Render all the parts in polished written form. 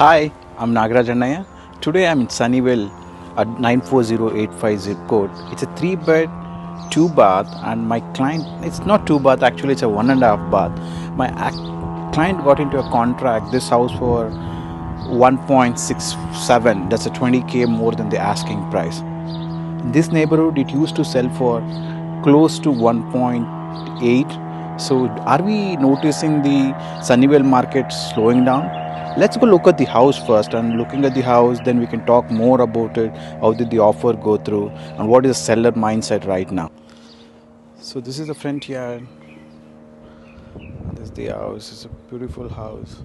Hi, I'm Nagaraj Annaya. Today I'm in Sunnyvale at 94085 zip code. It's a 3 bed, 2 bath, and my client, it's not 2 bath, actually, it's a 1.5 bath. My client got into a contract this house for 1.67. That's a 20K more than the asking price. In this neighborhood, it used to sell for close to 1.8. So, are we noticing the Sunnyvale market slowing down? Let's go look at the house first. And looking at the house, then we can talk more about it. How did the offer go through, and what is the seller mindset right now? So, this is the front yard. This is the house. It's a beautiful house.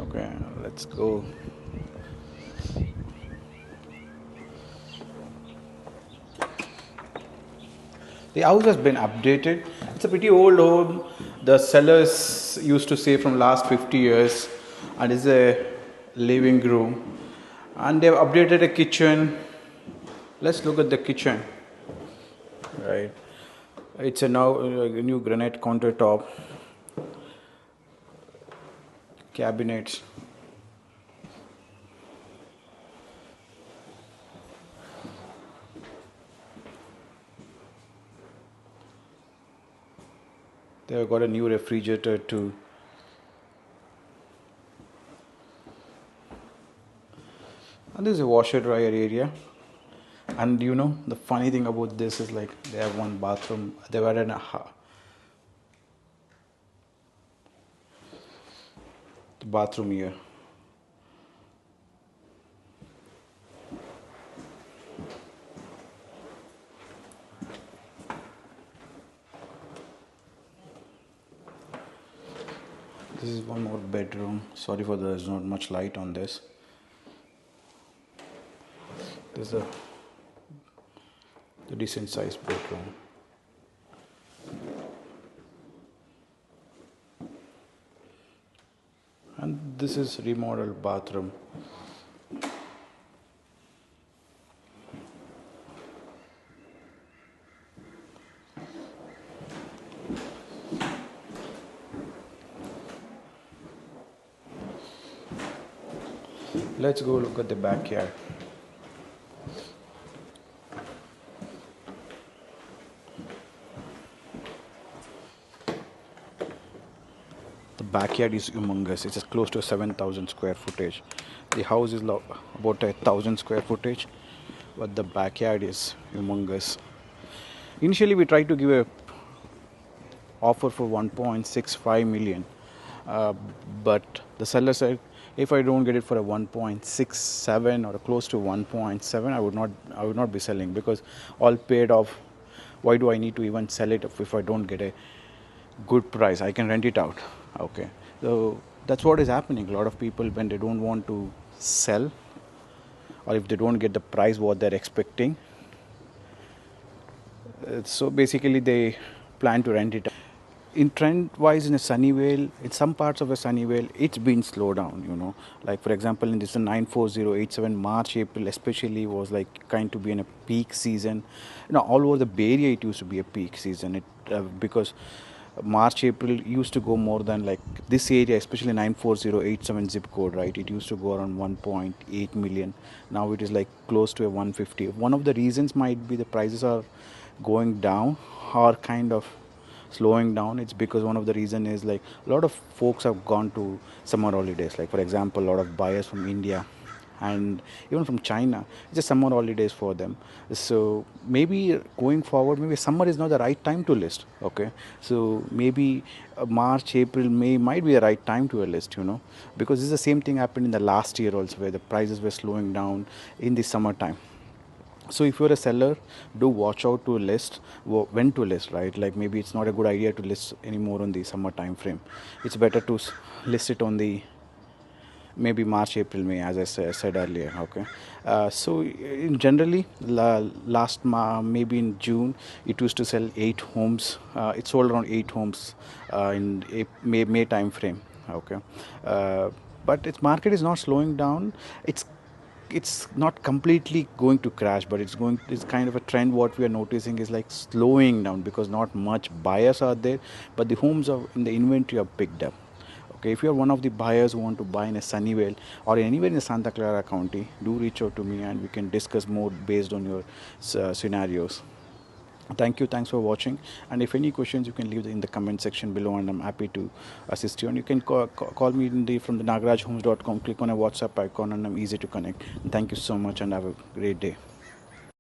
Okay, let's go. The house has been updated. It's a pretty old home. The sellers used to say from last 50 years, and it's a living room. And they've updated a kitchen. Let's look at the kitchen. Right, it's a now a new granite countertop, cabinets. They've got a new refrigerator too. And there's a washer dryer area. And the funny thing about this is like they have one bathroom. They've added the bathroom here. This is one more bedroom. Sorry for there's not much light on this. There's the decent sized bedroom. And this is remodeled bathroom. Let's go look at the backyard. The backyard is humongous. It's just close to 7,000 square footage. The house is about 1,000 square footage, but the backyard is humongous. Initially, we tried to give a offer for 1.65 million, uh, but the seller said if I don't get it for a 1.67 or close to 1.7, I would not be selling, because all paid off. Why do I need to even sell it if I don't get a good price? I can rent it out. Okay, so that's what is happening. A lot of people, when they don't want to sell, or if they don't get the price what they're expecting, so basically they plan to rent it. In trend wise, in a Sunnyvale, in some parts of a Sunnyvale, it's been slowed down. Like for example, in this 94087, March, April especially was like kind to be in a peak season. All over the Bay Area it used to be a peak season. Because March, April used to go more than, like, this area, especially 94087 zip code, right? It used to go around 1.8 million. Now it is like close to a 150. One of the reasons might be the prices are going down, or kind of slowing down. It's because one of the reason is like a lot of folks have gone to summer holidays. Like for example, a lot of buyers from India and even from China, it's just summer holidays for them. So maybe going forward, maybe summer is not the right time to list. Okay, so maybe March, April, May might be the right time to a list. Because this is the same thing happened in the last year also, where the prices were slowing down in the summertime. So if you're a seller, do watch out to list, when to list, right? Like maybe it's not a good idea to list anymore on the summer time frame. It's better to list it on the maybe March, April, May, as I said earlier. Okay, so in generally, maybe in June, it used to sell 8 homes. It sold around 8 homes in May time frame. Okay, but its market is not slowing down. It's not completely going to crash, but it's kind of a trend. What we are noticing is like slowing down, because not much buyers are there, but the homes in the inventory are picked up. Okay, if you are one of the buyers who want to buy in a Sunnyvale or anywhere in Santa Clara County, do reach out to me and we can discuss more based on your scenarios. Thank you, thanks for watching. And if any questions, you can leave in the comment section below, and I'm happy to assist you. And you can call me from the nagrajhomes.com. Click on a WhatsApp icon, and I'm easy to connect. And thank you so much, and have a great day.